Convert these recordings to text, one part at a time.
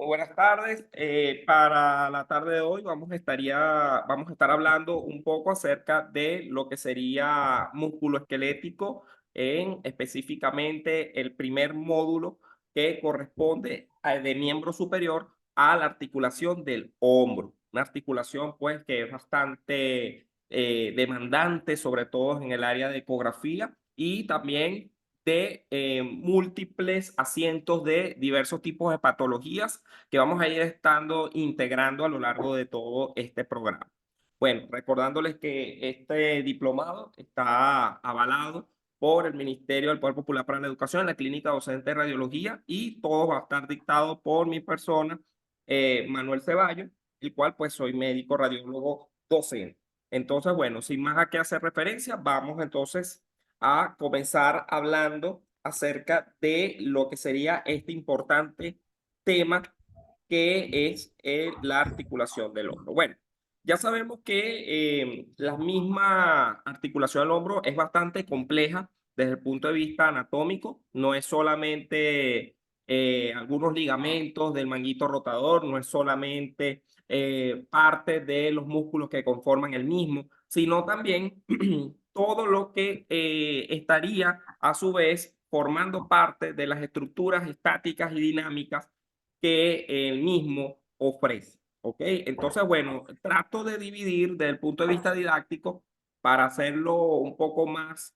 Muy buenas tardes. Para la tarde de hoy vamos a estar hablando un poco acerca de lo que sería músculo esquelético en específicamente el primer módulo que corresponde de miembro superior a la articulación del hombro. Una articulación pues que es bastante demandante, sobre todo en el área de ecografía y también de múltiples asientos de diversos tipos de patologías que vamos a ir estando integrando a lo largo de todo este programa. Bueno, recordándoles que este diplomado está avalado por el Ministerio del Poder Popular para la Educación en la Clínica Docente de Radiología y todo va a estar dictado por mi persona, Manuel Ceballos, el cual pues soy médico radiólogo docente. Entonces, bueno, sin más a qué hacer referencia, vamos entonces a comenzar hablando acerca de lo que sería este importante tema que es la articulación del hombro. Bueno, ya sabemos que la misma articulación del hombro es bastante compleja desde el punto de vista anatómico, no es solamente algunos ligamentos del manguito rotador, no es solamente parte de los músculos que conforman el mismo, sino también todo lo que estaría a su vez formando parte de las estructuras estáticas y dinámicas que el mismo ofrece. ¿Ok? Entonces, bueno, trato de dividir desde el punto de vista didáctico para hacerlo un poco más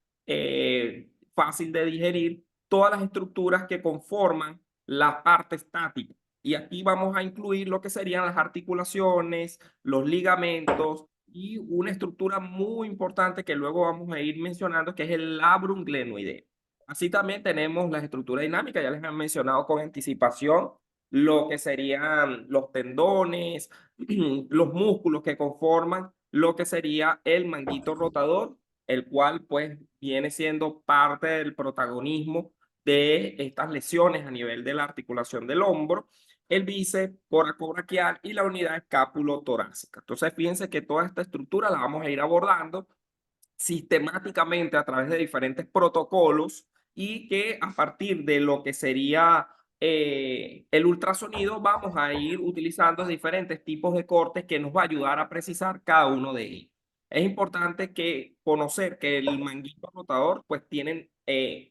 fácil de digerir todas las estructuras que conforman la parte estática. Y aquí vamos a incluir lo que serían las articulaciones, los ligamentos y una estructura muy importante que luego vamos a ir mencionando, que es el labrum glenoideo. Así también tenemos las estructuras dinámicas, ya les he mencionado con anticipación lo que serían los tendones, los músculos que conforman lo que sería el manguito rotador, el cual pues viene siendo parte del protagonismo de estas lesiones a nivel de la articulación del hombro, el bíceps coracobraquial y la unidad escápulo-torácica. Entonces, fíjense que toda esta estructura la vamos a ir abordando sistemáticamente a través de diferentes protocolos y que a partir de lo que sería el ultrasonido vamos a ir utilizando diferentes tipos de cortes que nos va a ayudar a precisar cada uno de ellos. Es importante que conocer que el manguito rotador pues tienen,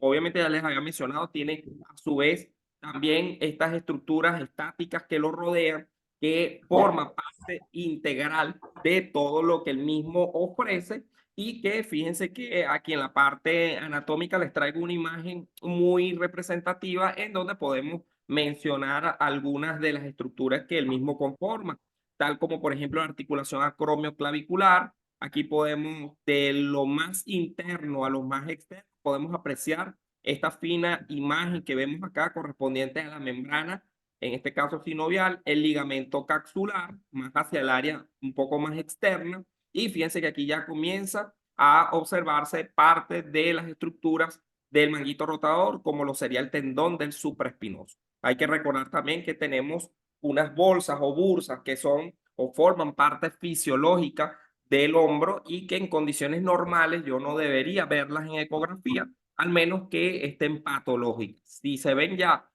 obviamente ya les había mencionado, tiene a su vez también estas estructuras estáticas que lo rodean, que forman parte integral de todo lo que el mismo ofrece y que fíjense que aquí en la parte anatómica les traigo una imagen muy representativa en donde podemos mencionar algunas de las estructuras que el mismo conforma, tal como por ejemplo la articulación acromioclavicular. Aquí podemos, de lo más interno a lo más externo, podemos apreciar esta fina imagen que vemos acá correspondiente a la membrana, en este caso sinovial, el ligamento capsular, más hacia el área un poco más externa, y fíjense que aquí ya comienza a observarse parte de las estructuras del manguito rotador, como lo sería el tendón del supraespinoso. Hay que recordar también que tenemos unas bolsas o bursas que son o forman parte fisiológica del hombro y que en condiciones normales yo no debería verlas en ecografía, al menos que estén patológicas. Si se ven ya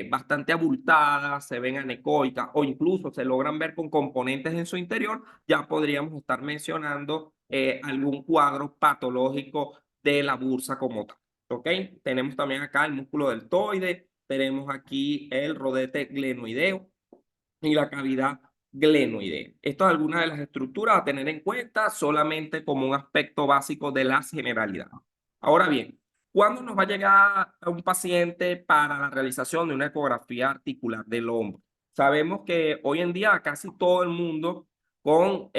bastante abultadas, se ven anecoicas o incluso se logran ver con componentes en su interior, ya podríamos estar mencionando algún cuadro patológico de la bursa como tal. ¿Ok? Tenemos también acá el músculo deltoide, tenemos aquí el rodete glenoideo y la cavidad glenoidea. Esto es alguna de las estructuras a tener en cuenta solamente como un aspecto básico de las generalidades. Ahora bien, ¿cuándo nos va a llegar a un paciente para la realización de una ecografía articular del hombro? Sabemos que hoy en día casi todo el mundo con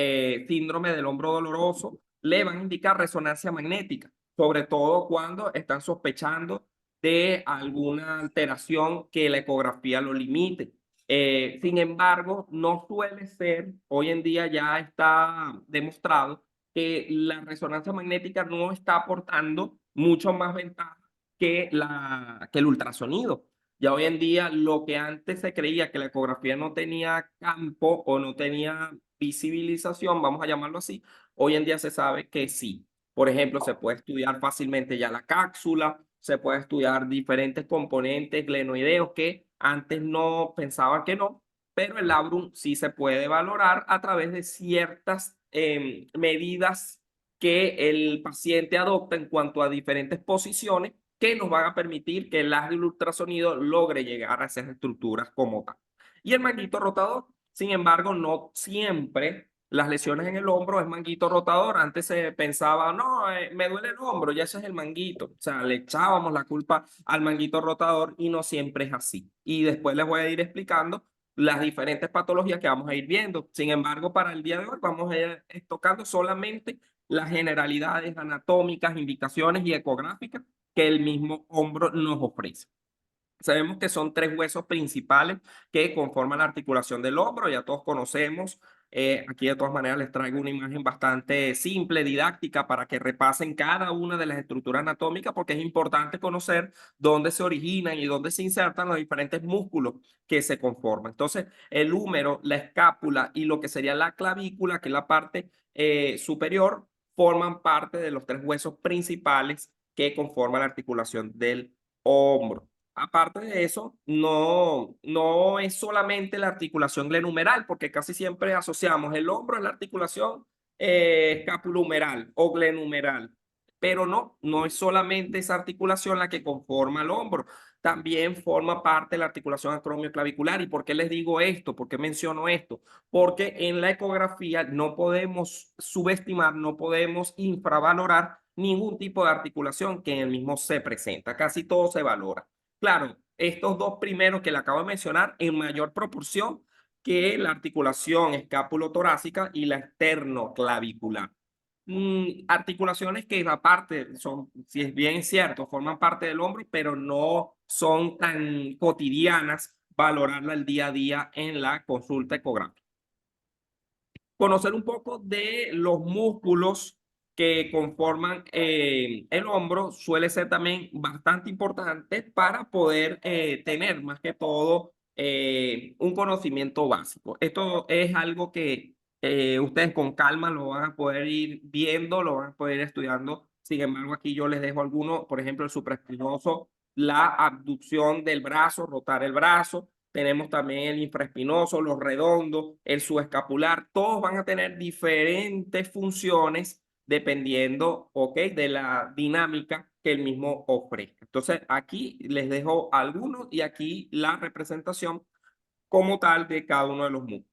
síndrome del hombro doloroso le van a indicar resonancia magnética, sobre todo cuando están sospechando de alguna alteración que la ecografía lo limite. Sin embargo, no suele ser, hoy en día ya está demostrado que la resonancia magnética no está aportando mucho más ventaja que el ultrasonido. Ya hoy en día lo que antes se creía que la ecografía no tenía campo o no tenía visibilización, vamos a llamarlo así, hoy en día se sabe que sí. Por ejemplo, se puede estudiar fácilmente ya la cápsula, se puede estudiar diferentes componentes glenoideos que Antes no pensaban que no, pero el labrum sí se puede valorar a través de ciertas medidas que el paciente adopta en cuanto a diferentes posiciones que nos van a permitir que el haz del ultrasonido logre llegar a esas estructuras como tal. Y el manguito rotador, sin embargo, no siempre las lesiones en el hombro es manguito rotador. Antes se pensaba, no, me duele el hombro, ya ese es el manguito. O sea, le echábamos la culpa al manguito rotador y no siempre es así. Y después les voy a ir explicando las diferentes patologías que vamos a ir viendo. Sin embargo, para el día de hoy vamos a ir tocando solamente las generalidades anatómicas, indicaciones y ecográficas que el mismo hombro nos ofrece. Sabemos que son tres huesos principales que conforman la articulación del hombro, ya todos conocemos. Aquí de todas maneras les traigo una imagen bastante simple, didáctica, para que repasen cada una de las estructuras anatómicas, porque es importante conocer dónde se originan y dónde se insertan los diferentes músculos que se conforman. Entonces, el húmero, la escápula y lo que sería la clavícula, que es la parte superior, forman parte de los tres huesos principales que conforman la articulación del hombro. Aparte de eso, no es solamente la articulación glenumeral, porque casi siempre asociamos el hombro en la articulación escapulohumeral o glenumeral, pero no es solamente esa articulación la que conforma el hombro, también forma parte de la articulación acromioclavicular. ¿Y por qué les digo esto? ¿Por qué menciono esto? Porque en la ecografía no podemos subestimar, no podemos infravalorar ningún tipo de articulación que en el mismo se presenta, casi todo se valora. Claro, estos dos primeros que le acabo de mencionar en mayor proporción que la articulación escápulo-torácica y la esternoclavicular. Articulaciones que aparte son, si es bien cierto, forman parte del hombro, pero no son tan cotidianas valorarla el día a día en la consulta ecográfica. Conocer un poco de los músculos que conforman el hombro suele ser también bastante importante para poder tener más que todo un conocimiento básico. Esto es algo que ustedes con calma lo van a poder ir viendo, lo van a poder ir estudiando. Sin embargo, aquí yo les dejo algunos, por ejemplo, el supraespinoso, la abducción del brazo, rotar el brazo. Tenemos también el infraespinoso, los redondos, el subescapular. Todos van a tener diferentes funciones dependiendo, ¿ok?, de la dinámica que el mismo ofrezca. Entonces, aquí les dejo algunos y aquí la representación como tal de cada uno de los músculos.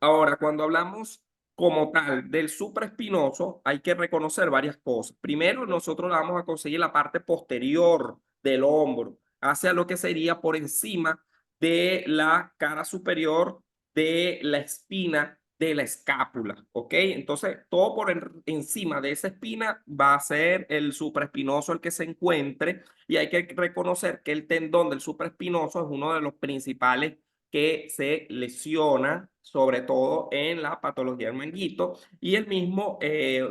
Ahora, cuando hablamos como tal del supraespinoso, hay que reconocer varias cosas. Primero, nosotros vamos a conseguir la parte posterior del hombro, hacia lo que sería por encima de la cara superior de la espina de la escápula, ¿ok? Entonces, todo por encima de esa espina va a ser el supraespinoso el que se encuentre, y hay que reconocer que el tendón del supraespinoso es uno de los principales que se lesiona, sobre todo en la patología del manguito, y el mismo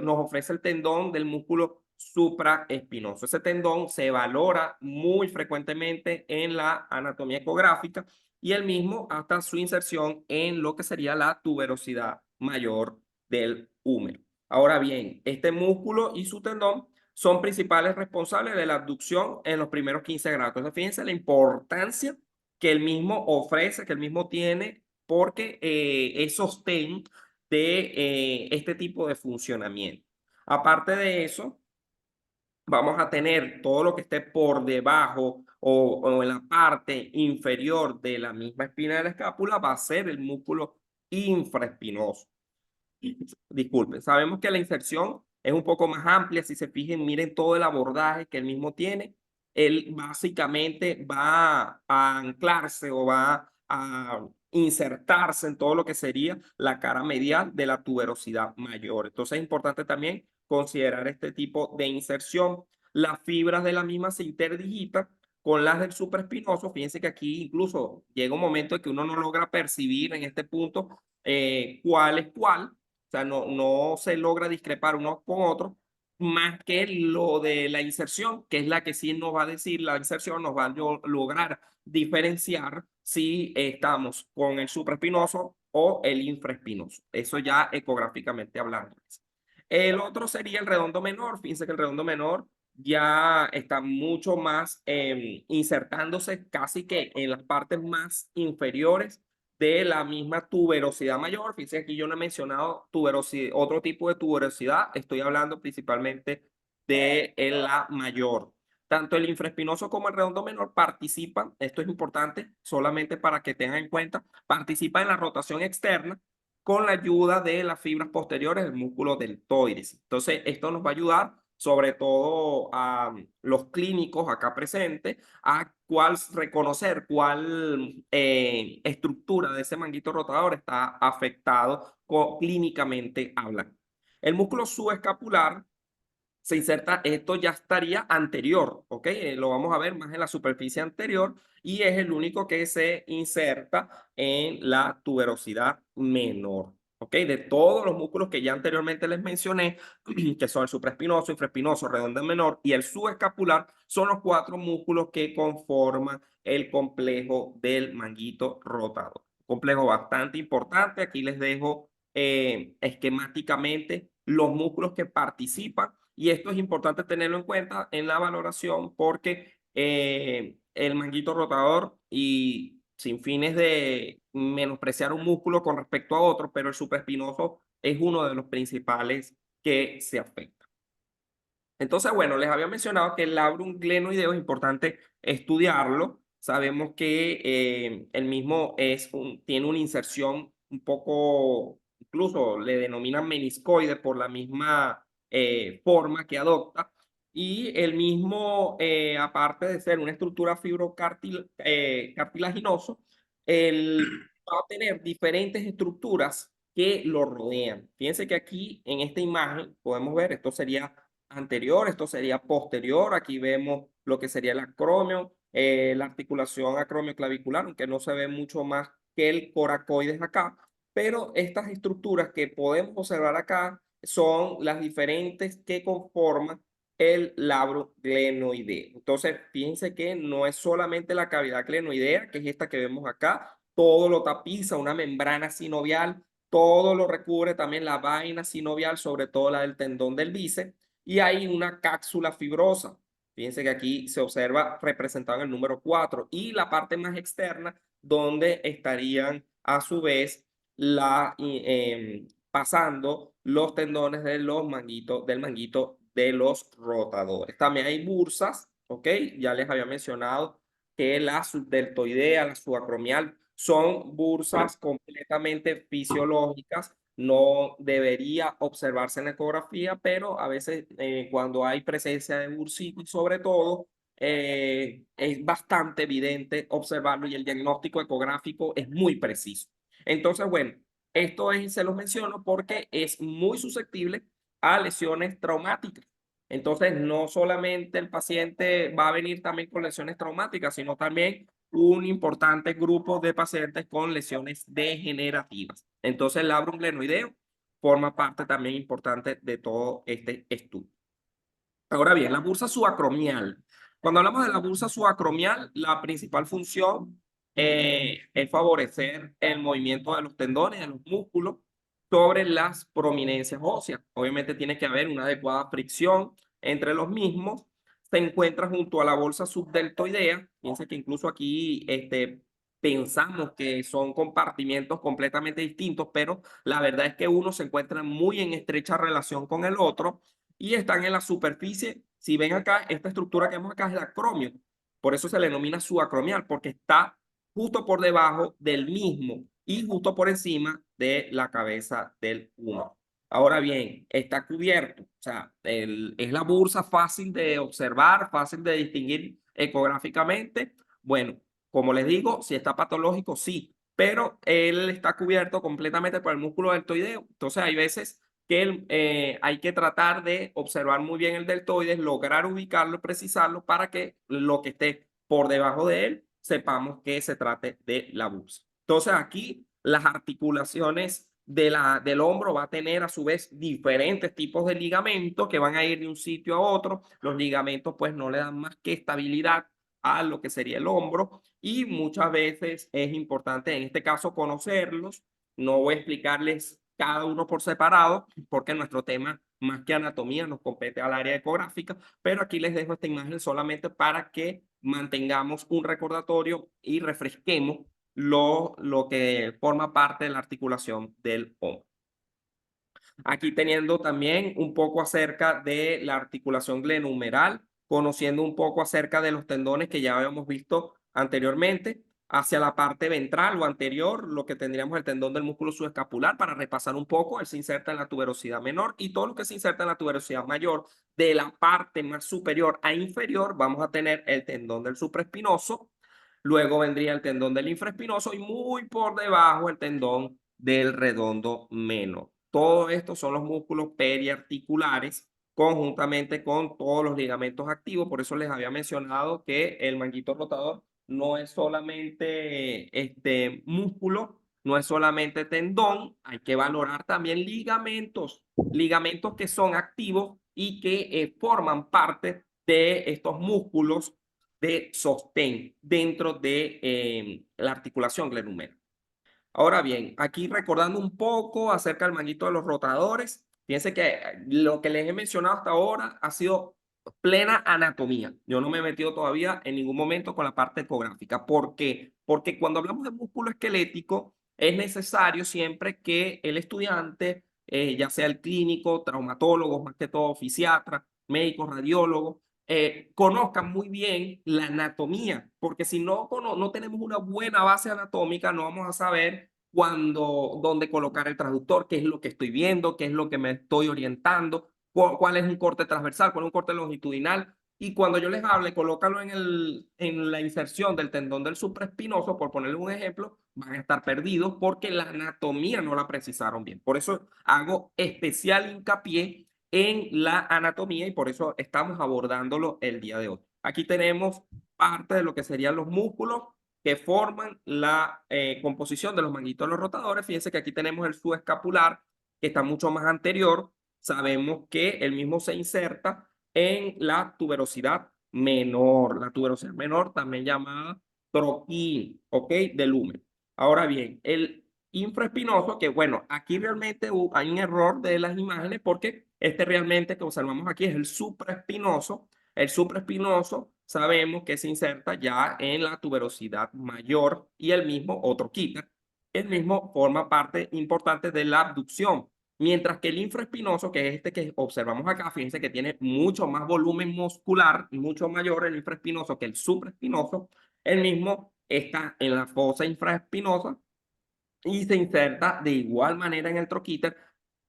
nos ofrece el tendón del músculo supraespinoso. Ese tendón se valora muy frecuentemente en la anatomía ecográfica y el mismo hasta su inserción en lo que sería la tuberosidad mayor del húmero. Ahora bien, este músculo y su tendón son principales responsables de la abducción en los primeros 15 grados. Entonces, fíjense la importancia que el mismo ofrece, que el mismo tiene, porque es sostén de este tipo de funcionamiento. Aparte de eso, vamos a tener todo lo que esté por debajo o en la parte inferior de la misma espina de la escápula, va a ser el músculo infraespinoso. Disculpen, sabemos que la inserción es un poco más amplia. Si se fijen, miren todo el abordaje que el mismo tiene. Él básicamente va a anclarse o va a insertarse en todo lo que sería la cara medial de la tuberosidad mayor. Entonces es importante también considerar este tipo de inserción. Las fibras de la misma se interdigitan con las del supraespinoso. Fíjense que aquí incluso llega un momento en que uno no logra percibir en este punto cuál es cuál. O sea, no se logra discrepar uno con otro, más que lo de la inserción, que es la que sí nos va a decir, la inserción nos va a lograr diferenciar si estamos con el supraespinoso o el infraespinoso. Eso ya ecográficamente hablando. El otro sería el redondo menor. Fíjense que el redondo menor ya está mucho más insertándose casi que en las partes más inferiores de la misma tuberosidad mayor. Fíjense, aquí yo no he mencionado tuberosidad, otro tipo de tuberosidad, estoy hablando principalmente de la mayor. Tanto el infraespinoso como el redondo menor participan, esto es importante, solamente para que tengan en cuenta, participan en la rotación externa con la ayuda de las fibras posteriores del músculo deltoides. Entonces, esto nos va a ayudar sobre todo a los clínicos acá presentes, a reconocer cuál estructura de ese manguito rotador está afectado clínicamente hablando. El músculo subescapular se inserta, esto ya estaría anterior, ¿ok? Lo vamos a ver más en la superficie anterior y es el único que se inserta en la tuberosidad menor, ¿ok? De todos los músculos que ya anteriormente les mencioné, que son el supraespinoso, infraespinoso, redondo menor y el subescapular, son los cuatro músculos que conforman el complejo del manguito rotador. Complejo bastante importante, aquí les dejo esquemáticamente los músculos que participan y esto es importante tenerlo en cuenta en la valoración porque el manguito rotador y sin fines de menospreciar un músculo con respecto a otro, pero el supraespinoso es uno de los principales que se afecta. Entonces, bueno, les había mencionado que el labrum glenoideo es importante estudiarlo. Sabemos que el mismo tiene una inserción un poco, incluso le denominan meniscoide por la misma forma que adopta. Y el mismo, aparte de ser una estructura cartilaginoso, va a tener diferentes estructuras que lo rodean. Fíjense que aquí en esta imagen podemos ver, esto sería anterior, esto sería posterior. Aquí vemos lo que sería el acromio, la articulación acromioclavicular, aunque no se ve mucho más que el coracoides acá, pero estas estructuras que podemos observar acá son las diferentes que conforman el labro glenoideo. Entonces, fíjense que no es solamente la cavidad glenoidea, que es esta que vemos acá, todo lo tapiza una membrana sinovial, todo lo recubre también la vaina sinovial, sobre todo la del tendón del bíceps, y hay una cápsula fibrosa. Fíjense que aquí se observa representado en el número 4 y la parte más externa donde estarían a su vez pasando los tendones de los manguitos, del manguito de los rotadores. También hay bursas, ¿ok? Ya les había mencionado que la subdeltoidea, la subacromial, son bursas completamente fisiológicas, no debería observarse en la ecografía, pero a veces cuando hay presencia de bursitis, sobre todo, es bastante evidente observarlo y el diagnóstico ecográfico es muy preciso. Entonces, bueno, esto se los menciono porque es muy susceptible a lesiones traumáticas. Entonces, no solamente el paciente va a venir también con lesiones traumáticas, sino también un importante grupo de pacientes con lesiones degenerativas. Entonces, el labrum glenoideo forma parte también importante de todo este estudio. Ahora bien, la bursa subacromial. Cuando hablamos de la bursa subacromial, la principal función es favorecer el movimiento de los tendones, de los músculos sobre las prominencias óseas. Obviamente tiene que haber una adecuada fricción entre los mismos. Se encuentra junto a la bolsa subdeltoidea. Fíjense que incluso aquí pensamos que son compartimientos completamente distintos, pero la verdad es que uno se encuentra muy en estrecha relación con el otro y están en la superficie. Si ven acá, esta estructura que vemos acá es el acromio. Por eso se le denomina subacromial, porque está justo por debajo del mismo y justo por encima de la cabeza del humo. Ahora bien, está cubierto, o sea, es la bursa fácil de observar, fácil de distinguir ecográficamente. Bueno, como les digo, si está patológico, sí, pero él está cubierto completamente por el músculo deltoideo. Entonces, hay veces que hay que tratar de observar muy bien el deltoides, lograr ubicarlo, precisarlo para que lo que esté por debajo de él sepamos que se trate de la bursa. Entonces aquí las articulaciones del hombro va a tener a su vez diferentes tipos de ligamentos que van a ir de un sitio a otro. Los ligamentos pues no le dan más que estabilidad a lo que sería el hombro y muchas veces es importante en este caso conocerlos. No voy a explicarles cada uno por separado porque nuestro tema más que anatomía, nos compete al área ecográfica, pero aquí les dejo esta imagen solamente para que mantengamos un recordatorio y refresquemos lo que forma parte de la articulación del hombro. Aquí teniendo también un poco acerca de la articulación glenohumeral, conociendo un poco acerca de los tendones que ya habíamos visto anteriormente, hacia la parte ventral o anterior, lo que tendríamos el tendón del músculo subescapular, para repasar un poco, él se inserta en la tuberosidad menor y todo lo que se inserta en la tuberosidad mayor, de la parte más superior a inferior, vamos a tener el tendón del supraespinoso, luego vendría el tendón del infraespinoso y muy por debajo el tendón del redondo menor. Todo esto son los músculos periarticulares conjuntamente con todos los ligamentos activos. Por eso les había mencionado que el manguito rotador no es solamente músculo, no es solamente tendón, hay que valorar también ligamentos, ligamentos que son activos y que forman parte de estos músculos de sostén dentro de la articulación glenohumeral. Ahora bien, aquí recordando un poco acerca del manguito de los rotadores, fíjense que lo que les he mencionado hasta ahora ha sido plena anatomía. Yo no me he metido todavía en ningún momento con la parte ecográfica. ¿Por qué? Porque cuando hablamos de músculo esquelético, es necesario siempre que el estudiante, ya sea el clínico, traumatólogo, más que todo fisiatra, médicos, radiólogos, conozcan muy bien la anatomía, porque si no tenemos una buena base anatómica, no vamos a saber dónde colocar el traductor, qué es lo que estoy viendo, qué es lo que me estoy orientando, cuál es un corte transversal, cuál es un corte longitudinal. Y cuando yo les hable, colócalo en la inserción del tendón del supraespinoso, por ponerle un ejemplo, van a estar perdidos porque la anatomía no la precisaron bien. Por eso hago especial hincapié en la anatomía y por eso estamos abordándolo el día de hoy. Aquí tenemos parte de lo que serían los músculos que forman la composición de los manguitos de los rotadores. Fíjense que aquí tenemos el subescapular, que está mucho más anterior. Sabemos que el mismo se inserta en la tuberosidad menor. La tuberosidad menor, también llamada troquín, ¿ok? Del lumen. Ahora bien, el infraespinoso, que bueno, aquí realmente hay un error de las imágenes porque este realmente que observamos aquí es el supraespinoso. El supraespinoso sabemos que se inserta ya en la tuberosidad mayor y el mismo otro quita. El mismo forma parte importante de la abducción. Mientras que el infraespinoso, que es este que observamos acá, fíjense que tiene mucho más volumen muscular, mucho mayor el infraespinoso que el supraespinoso, el mismo está en la fosa infraespinosa y se inserta de igual manera en el troquíter,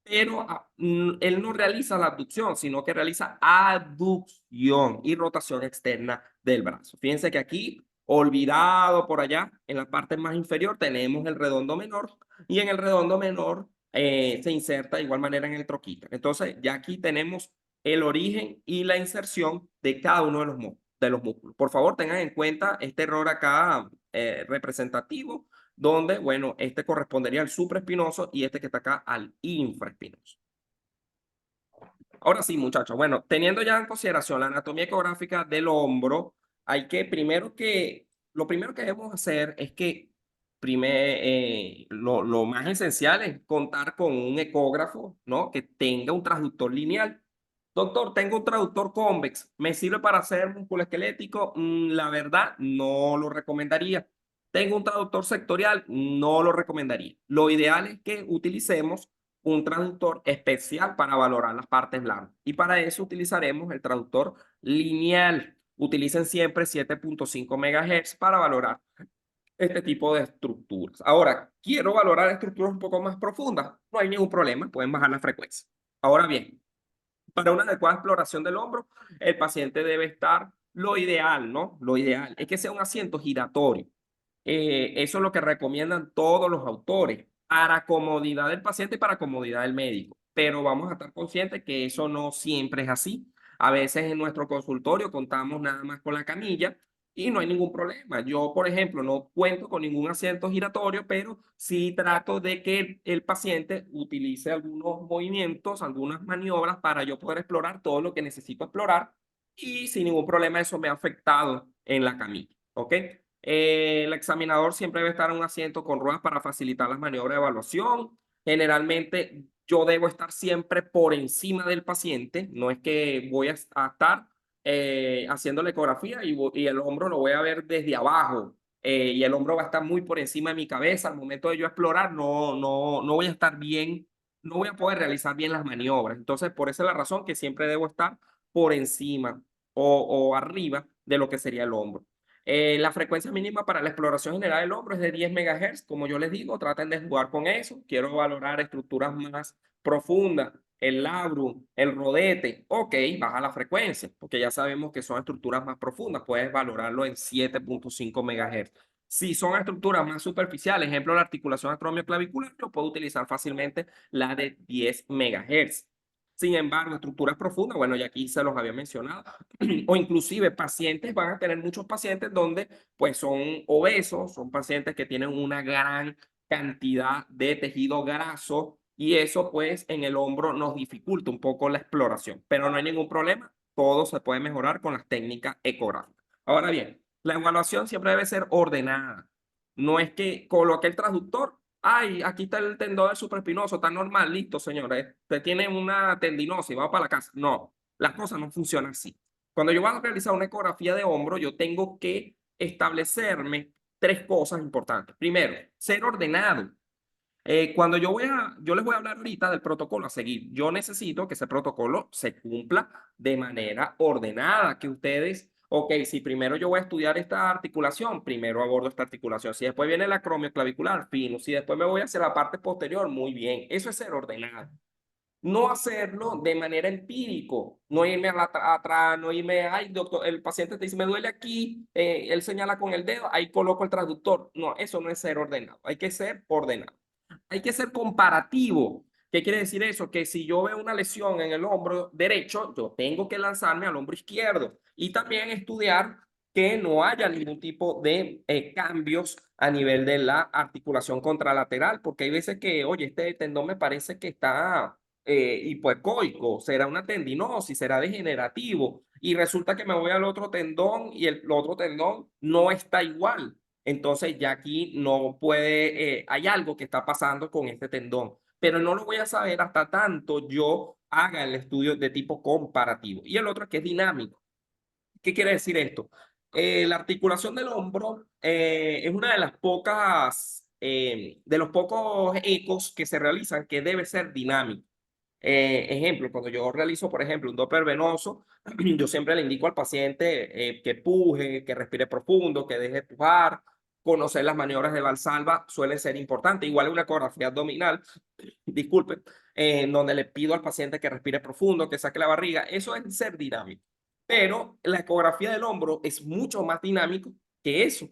pero él no realiza la abducción, sino que realiza aducción y rotación externa del brazo. Fíjense que aquí, olvidado por allá, en la parte más inferior tenemos el redondo menor y en el redondo menor se inserta de igual manera en el troquíter. Entonces, ya aquí tenemos el origen y la inserción de cada uno de los músculos. Por favor, tengan en cuenta este error acá representativo donde, bueno, este correspondería al supraespinoso y este que está acá al infraespinoso. Ahora sí, muchachos, bueno, teniendo ya en consideración la anatomía ecográfica del hombro, hay que lo primero que debemos hacer es que lo más esencial es contar con un ecógrafo, ¿no? Que tenga un traductor lineal. Doctor, tengo un traductor convex, ¿me sirve para hacer músculo esquelético? La verdad, no lo recomendaría. Tengo un traductor sectorial, no lo recomendaría. Lo ideal es que utilicemos un traductor especial para valorar las partes blandas. Y para eso utilizaremos el traductor lineal. Utilicen siempre 7.5 MHz para valorar este tipo de estructuras. Ahora, quiero valorar estructuras un poco más profundas. No hay ningún problema, pueden bajar la frecuencia. Ahora bien, para una adecuada exploración del hombro, el paciente debe estar, lo ideal, ¿no? Lo ideal es que sea un asiento giratorio. Eso es lo que recomiendan todos los autores para comodidad del paciente y para comodidad del médico. Pero vamos a estar conscientes que eso no siempre es así. A veces en nuestro consultorio contamos nada más con la camilla y no hay ningún problema. Yo, por ejemplo, no cuento con ningún asiento giratorio, pero sí trato de que el paciente utilice algunos movimientos, algunas maniobras para yo poder explorar todo lo que necesito explorar y sin ningún problema eso me ha afectado en la camilla. ¿Ok? El examinador siempre debe estar en un asiento con ruedas para facilitar las maniobras de evaluación. Generalmente yo debo estar siempre por encima del paciente, no es que voy a estar haciendo la ecografía y el hombro lo voy a ver desde abajo y el hombro va a estar muy por encima de mi cabeza. Al momento de yo explorar, no voy a estar bien, no voy a poder realizar bien las maniobras. Entonces, por esa es la razón que siempre debo estar por encima o arriba de lo que sería el hombro. La frecuencia mínima para la exploración general del hombro es de 10 MHz. Como yo les digo, traten de jugar con eso. Quiero valorar estructuras más profundas, el labrum, el rodete. Ok, baja la frecuencia, porque ya sabemos que son estructuras más profundas. Puedes valorarlo en 7.5 MHz. Si son estructuras más superficiales, ejemplo, la articulación acromioclavicular, yo puedo utilizar fácilmente la de 10 MHz. Sin embargo, estructuras profundas, bueno, ya aquí se los había mencionado, o inclusive pacientes, van a tener muchos pacientes donde pues son obesos, son pacientes que tienen una gran cantidad de tejido graso y eso pues en el hombro nos dificulta un poco la exploración, pero no hay ningún problema, todo se puede mejorar con las técnicas ecográficas. Ahora bien, la evaluación siempre debe ser ordenada, no es que coloque el traductor. Ay, aquí está el tendón del supraespinoso, está normal, listo, señores. Usted tiene una tendinosis, vamos para la casa. No, las cosas no funcionan así. Cuando yo voy a realizar una ecografía de hombro, yo tengo que establecerme tres cosas importantes. Primero, ser ordenado. Cuando yo les voy a hablar ahorita del protocolo a seguir. Yo necesito que ese protocolo se cumpla de manera ordenada, que ustedes, ok, si primero yo voy a estudiar esta articulación, primero abordo esta articulación. Si después viene la acromioclavicular, fino. Si después me voy hacia la parte posterior, muy bien. Eso es ser ordenado. No hacerlo de manera empírico, no irme atrás, no irme, ay, doctor, el paciente te dice, me duele aquí, él señala con el dedo, ahí coloco el traductor. No, eso no es ser ordenado, hay que ser ordenado. Hay que ser comparativo. ¿Qué quiere decir eso? Que si yo veo una lesión en el hombro derecho, yo tengo que lanzarme al hombro izquierdo y también estudiar que no haya ningún tipo de cambios a nivel de la articulación contralateral, porque hay veces que, oye, este tendón me parece que está hipoecoico, será una tendinosis, será degenerativo, y resulta que me voy al otro tendón y el otro tendón no está igual. Entonces ya aquí no puede, hay algo que está pasando con este tendón, pero no lo voy a saber hasta tanto yo haga el estudio de tipo comparativo. Y el otro es que es dinámico. ¿Qué quiere decir esto? La articulación del hombro es una de las pocas, de los pocos ecos que se realizan que debe ser dinámico. Ejemplo, cuando yo realizo, por ejemplo, un Doppler venoso, yo siempre le indico al paciente que puje, que respire profundo, que deje de pujar. Conocer las maniobras de Valsalva suele ser importante. Igual una ecografía abdominal, disculpen, en donde le pido al paciente que respire profundo, que saque la barriga. Eso es ser dinámico. Pero la ecografía del hombro es mucho más dinámico que eso.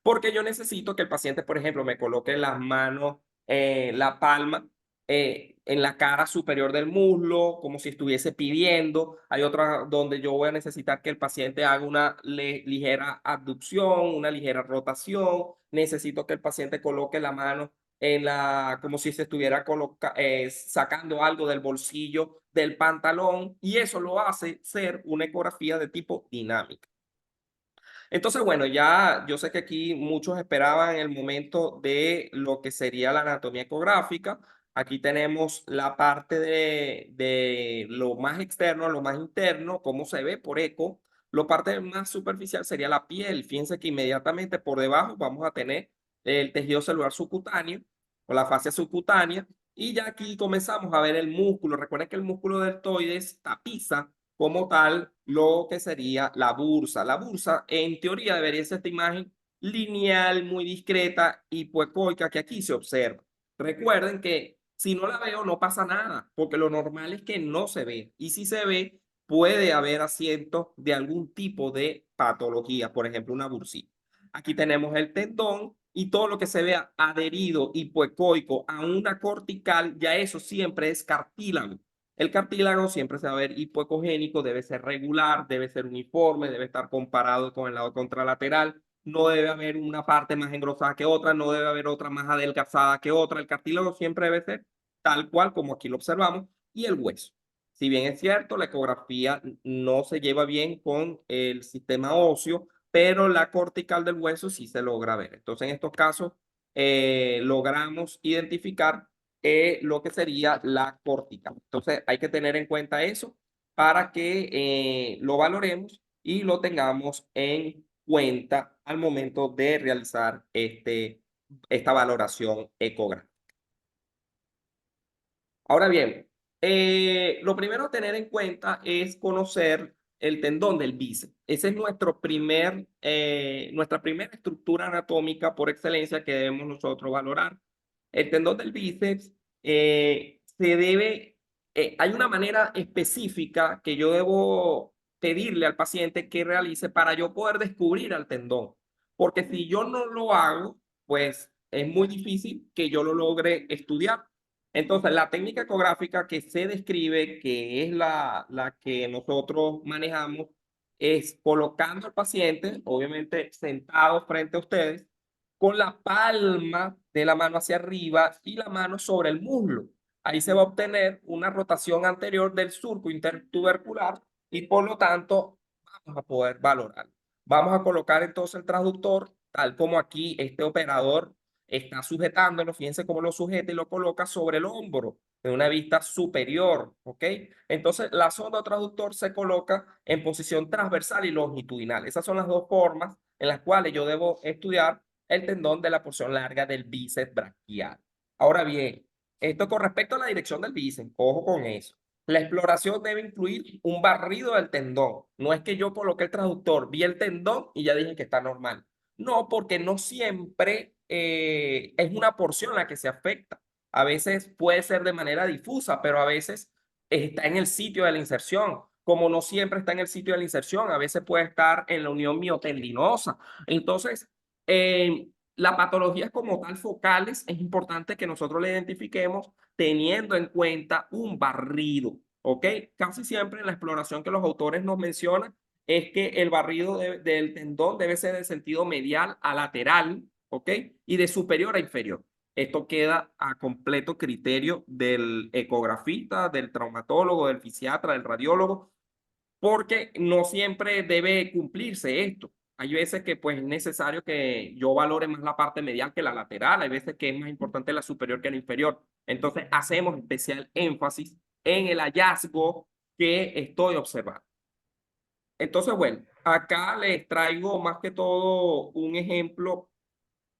Porque yo necesito que el paciente, por ejemplo, me coloque las manos, la palma en la cara superior del muslo, como si estuviese pidiendo. Hay otra donde yo voy a necesitar que el paciente haga una ligera abducción, una ligera rotación. Necesito que el paciente coloque la mano en la, como si se estuviera sacando algo del bolsillo del pantalón y eso lo hace ser una ecografía de tipo dinámica. Entonces, bueno, ya yo sé que aquí muchos esperaban el momento de lo que sería la anatomía ecográfica. Aquí tenemos la parte de lo más externo, lo más interno, cómo se ve por eco. La parte más superficial sería la piel. Fíjense que inmediatamente por debajo vamos a tener el tejido celular subcutáneo o la fascia subcutánea. Y ya aquí comenzamos a ver el músculo. Recuerden que el músculo deltoides tapiza como tal lo que sería la bursa. La bursa, en teoría, debería ser esta imagen lineal, muy discreta, hipoecoica, que aquí se observa. Recuerden que si no la veo, no pasa nada, porque lo normal es que no se ve. Y si se ve, puede haber asientos de algún tipo de patología, por ejemplo, una bursita. Aquí tenemos el tendón y todo lo que se vea adherido hipoecoico a una cortical, ya eso siempre es cartílago. El cartílago siempre se va a ver hipoecogénico, debe ser regular, debe ser uniforme, debe estar comparado con el lado contralateral. No debe haber una parte más engrosada que otra, no debe haber otra más adelgazada que otra. El cartílago siempre debe ser tal cual como aquí lo observamos. Y el hueso. Si bien es cierto, la ecografía no se lleva bien con el sistema óseo, pero la cortical del hueso sí se logra ver. Entonces, en estos casos, logramos identificar lo que sería la cortical. Entonces hay que tener en cuenta eso para que lo valoremos y lo tengamos en cuenta al momento de realizar esta valoración ecográfica. Ahora bien, lo primero a tener en cuenta es conocer el tendón del bíceps. Esa es nuestra primera estructura anatómica por excelencia que debemos nosotros valorar. El tendón del bíceps hay una manera específica que yo debo pedirle al paciente que realice para yo poder descubrir al tendón. Porque si yo no lo hago, pues es muy difícil que yo lo logre estudiar. Entonces, la técnica ecográfica que se describe, que es la que nosotros manejamos, es colocando al paciente, obviamente sentado frente a ustedes, con la palma de la mano hacia arriba y la mano sobre el muslo. Ahí se va a obtener una rotación anterior del surco intertubercular y por lo tanto vamos a poder valorar. Vamos a colocar entonces el transductor, tal como aquí este operador está sujetándolo, fíjense cómo lo sujeta y lo coloca sobre el hombro de una vista superior, ¿ok? Entonces la sonda transductor se coloca en posición transversal y longitudinal. Esas son las dos formas en las cuales yo debo estudiar el tendón de la porción larga del bíceps braquial. Ahora bien, esto con respecto a la dirección del bíceps, ojo con eso. La exploración debe incluir un barrido del tendón. No es que yo coloque el transductor, vi el tendón y ya dije que está normal. No, porque no siempre es una porción la que se afecta. A veces puede ser de manera difusa, pero a veces está en el sitio de la inserción. Como no siempre está en el sitio de la inserción, a veces puede estar en la unión miotendinosa. Entonces, las patologías como tal focales es importante que nosotros la identifiquemos teniendo en cuenta un barrido, ¿ok? Casi siempre en la exploración que los autores nos mencionan es que el barrido del tendón debe ser de sentido medial a lateral, ¿ok? Y de superior a inferior. Esto queda a completo criterio del ecografista, del traumatólogo, del fisiatra, del radiólogo, porque no siempre debe cumplirse esto. Hay veces que pues es necesario que yo valore más la parte medial que la lateral, hay veces que es más importante la superior que la inferior. Entonces hacemos especial énfasis en el hallazgo que estoy observando. Entonces, bueno, acá les traigo más que todo un ejemplo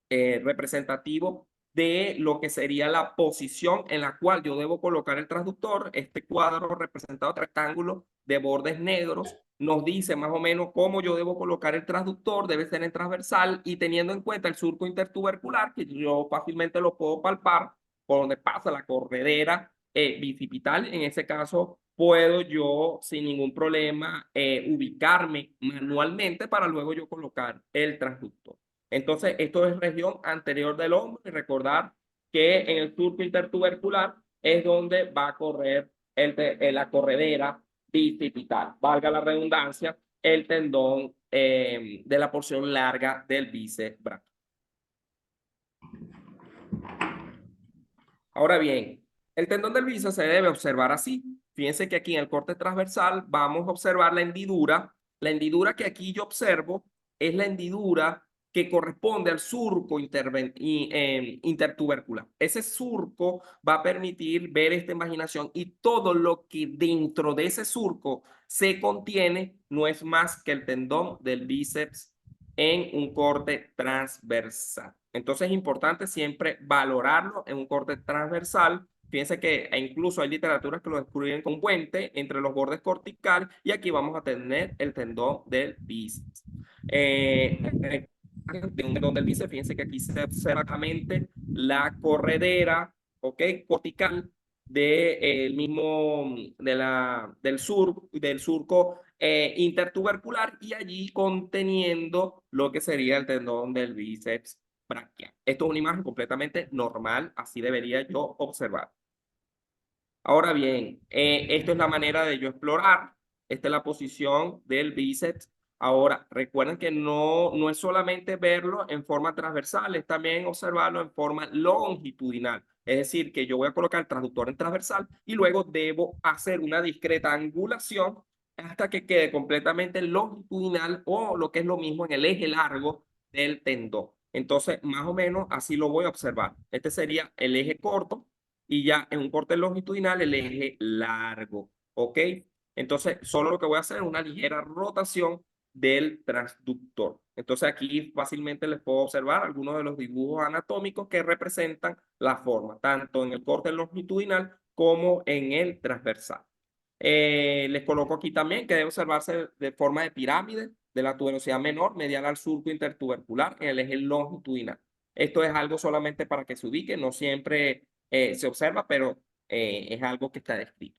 representativo de lo que sería la posición en la cual yo debo colocar el transductor. Este cuadro representado rectángulo de bordes negros nos dice más o menos cómo yo debo colocar el transductor, debe ser en transversal y teniendo en cuenta el surco intertubercular, que yo fácilmente lo puedo palpar por donde pasa la corredera bicipital. En ese caso, puedo yo sin ningún problema ubicarme manualmente para luego yo colocar el transductor. Entonces, esto es región anterior del hombro y recordar que en el surco intertubercular es donde va a correr la corredera bicipital, valga la redundancia, el tendón de la porción larga del bíceps braquial. Ahora bien, el tendón del bíceps se debe observar así. Fíjense que aquí en el corte transversal vamos a observar la hendidura. La hendidura que aquí yo observo es la hendidura que corresponde al surco intertubercular. Ese surco va a permitir ver esta imaginación y todo lo que dentro de ese surco se contiene no es más que el tendón del bíceps en un corte transversal. Entonces es importante siempre valorarlo en un corte transversal. Fíjense que incluso hay literaturas que lo describen con puente entre los bordes corticales y aquí vamos a tener el tendón del bíceps. El tendón del bíceps, fíjense que aquí se observa claramente la corredera, ¿ok? Cortical del surco intertubercular y allí conteniendo lo que sería el tendón del bíceps braquial. Esto es una imagen completamente normal, así debería yo observar. Ahora bien, esto es la manera de yo explorar. Esta es la posición del bíceps. Ahora, recuerden que no es solamente verlo en forma transversal, es también observarlo en forma longitudinal. Es decir, que yo voy a colocar el transductor en transversal y luego debo hacer una discreta angulación hasta que quede completamente longitudinal o lo que es lo mismo en el eje largo del tendón. Entonces, más o menos así lo voy a observar. Este sería el eje corto y ya en un corte longitudinal el eje largo, ¿ok? Entonces, solo lo que voy a hacer es una ligera rotación del transductor. Entonces, aquí fácilmente les puedo observar algunos de los dibujos anatómicos que representan la forma, tanto en el corte longitudinal como en el transversal. Les coloco aquí también que debe observarse de forma de pirámide de la tuberosidad menor medial al surco intertubercular en el eje longitudinal. Esto es algo solamente para que se ubique, no siempre se observa, pero es algo que está descrito.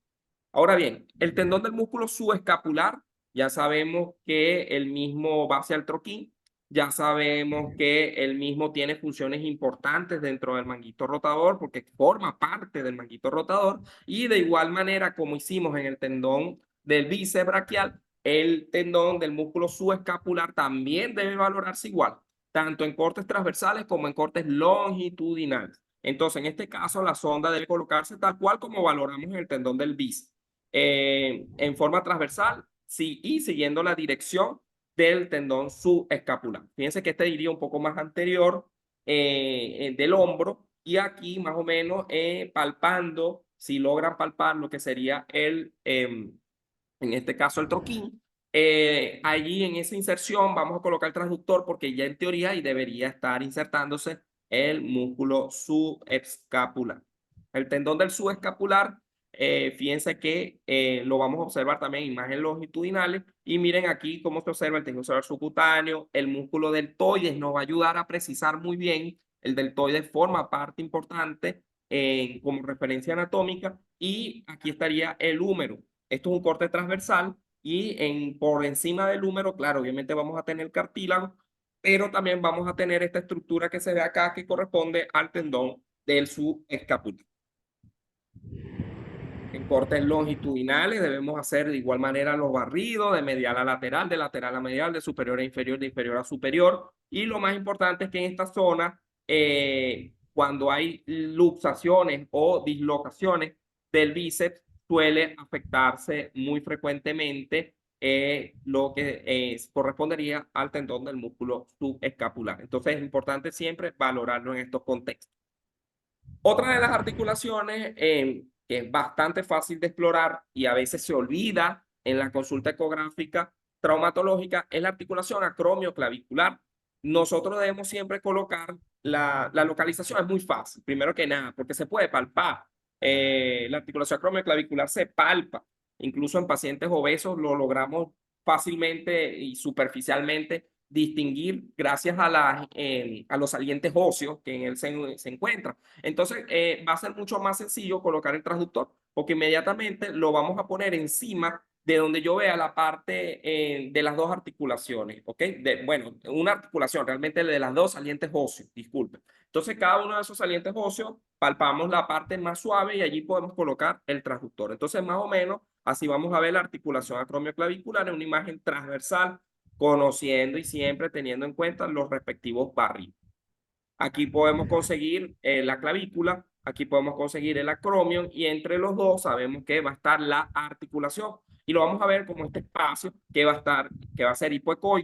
Ahora bien, el tendón del músculo subescapular, ya sabemos que el mismo va hacia el troquín, ya sabemos que el mismo tiene funciones importantes dentro del manguito rotador porque forma parte del manguito rotador y de igual manera como hicimos en el tendón del bíceps braquial, el tendón del músculo subescapular también debe valorarse igual, tanto en cortes transversales como en cortes longitudinales. Entonces, en este caso, la sonda debe colocarse tal cual como valoramos en el tendón del bíceps, en forma transversal, sí, y siguiendo la dirección del tendón subescapular. Fíjense que este iría un poco más anterior del hombro y aquí más o menos palpando, si logran palpar lo que sería en este caso el troquín, allí en esa inserción vamos a colocar el transductor porque ya en teoría ahí debería estar insertándose el músculo subescapular. El tendón del subescapular, fíjense que lo vamos a observar también en imágenes longitudinales y miren aquí cómo se observa el tejido celular subcutáneo, el músculo deltoides nos va a ayudar a precisar muy bien, el deltoides forma parte importante como referencia anatómica y aquí estaría el húmero. Esto es un corte transversal y por encima del húmero, claro, obviamente vamos a tener cartílago, pero también vamos a tener esta estructura que se ve acá que corresponde al tendón del subescapular. En cortes longitudinales debemos hacer de igual manera los barridos de medial a lateral, de lateral a medial, de superior a inferior, de inferior a superior. Y lo más importante es que en esta zona, cuando hay luxaciones o dislocaciones del bíceps, suele afectarse muy frecuentemente lo que correspondería al tendón del músculo subescapular. Entonces es importante siempre valorarlo en estos contextos. Otra de las articulaciones que es bastante fácil de explorar y a veces se olvida en la consulta ecográfica traumatológica es la articulación acromioclavicular. Nosotros debemos siempre colocar la localización, es muy fácil, primero que nada, porque se puede palpar. La articulación acromioclavicular se palpa, incluso en pacientes obesos lo logramos fácilmente y superficialmente distinguir gracias a los salientes óseos que en él se encuentran. Entonces, va a ser mucho más sencillo colocar el transductor, porque inmediatamente lo vamos a poner encima de donde yo vea la parte de las dos articulaciones, ¿ok? Bueno, una articulación, realmente de las dos salientes óseos, disculpen. Entonces, cada uno de esos salientes óseos, palpamos la parte más suave y allí podemos colocar el transductor. Entonces, más o menos, así vamos a ver la articulación acromioclavicular en una imagen transversal, conociendo y siempre teniendo en cuenta los respectivos barrios. Aquí podemos conseguir la clavícula, aquí podemos conseguir el acromion y entre los dos sabemos que va a estar la articulación. Y lo vamos a ver como este espacio que va a estar, que va a ser hipoecoico